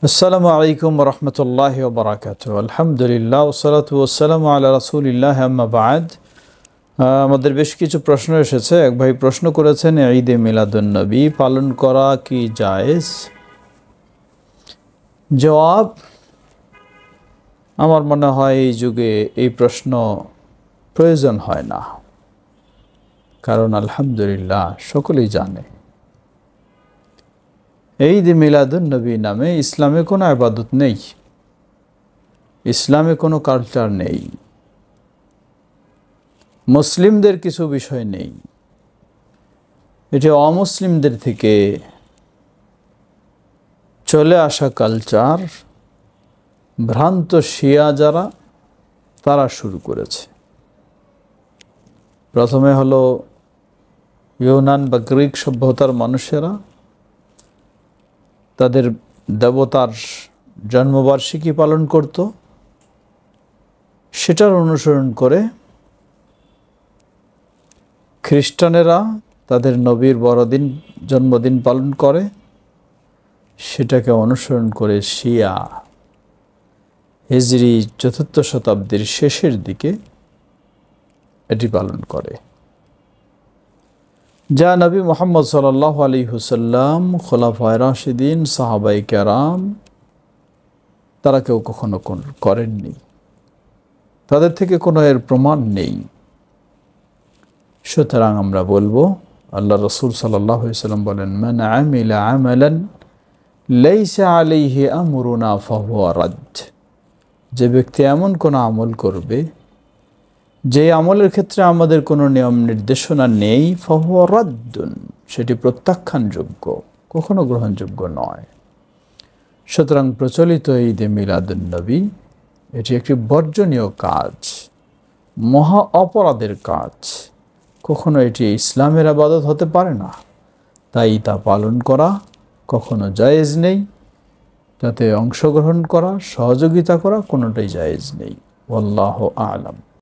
আসসালামু আলাইকুম রহমতুল্লাহি ওয়া বারাকাতুহু। আলহামদুলিল্লাহ ওয়াসসালাতু ওয়াসসালামু আলা রাসূলিল্লাহ, আম্মা বা'দ। আমাদের বেশ কিছু প্রশ্ন এসেছে। এক ভাই প্রশ্ন করেছেন, ঈদে মিলাদুন্নবী পালন করা কি জায়েজ? জবাব, আমার মনে হয় এই যুগে এই প্রশ্ন প্রয়োজন হয় না, কারণ আলহামদুলিল্লাহ সকলেই জানে ঈদ মিলাদুন্নবী নামে ইসলামে কোনো ইবাদত নেই, ইসলামে কোনো কালচার নেই, মুসলিমদের কিছু বিষয় নেই। এটি অমুসলিমদের থেকে চলে আসা কালচার, ভ্রান্ত শিয়া যারা, তারা শুরু করেছে। প্রথমে হলো ইউনান বা গ্রিক সভ্যতার মানুষেরা তাদের দেবতার জন্মবার্ষিকী পালন করত, সেটার অনুসরণ করে খ্রিস্টানেরা তাদের নবীর বড়দিন জন্মদিন পালন করে, সেটাকে অনুসরণ করে শিয়া হিজরি ৪র্থ শতাব্দীর শেষের দিকে এটি পালন করে, যা নবী মুহাম্মদ সাল্লাল্লাহু আলাইহি ওয়াসাল্লাম, খোলাফায়ে রাশিদিন, সাহাবায়ে কেরাম তারা কেউ কখনো করেননি, তাদের থেকে কোনো এর প্রমাণ নেই। সুতরাং আমরা বলবো, আল্লাহ রসুল সাল্লাল্লাহু আলাইহি ওয়াসাল্লাম বলেন, মান আমিলা আমালান লাইসা আলাইহি আমরুনা ফাহুয়া রাদ। যে ব্যক্তি এমন কোনো আমল করবে যে আমলের ক্ষেত্রে আমাদের কোনো নিয়ম নির্দেশনা নেই, ফাহুয়া রাদ্দুন, সেটি প্রত্যাখ্যানযোগ্য, কখনো গ্রহণযোগ্য নয়। সুতরাং প্রচলিত ঈদে মিলাদুন্নবী এটি একটি বর্জনীয় কাজ, মহা অপরাধের কাজ, কখনো এটি ইসলামের ইবাদত হতে পারে না, তাই তা পালন করা কখনো জায়েজ নেই, তাতে অংশগ্রহণ করা, সহযোগিতা করা কোনোটাই জায়েজ নেই। আল্লাহু আ'লাম।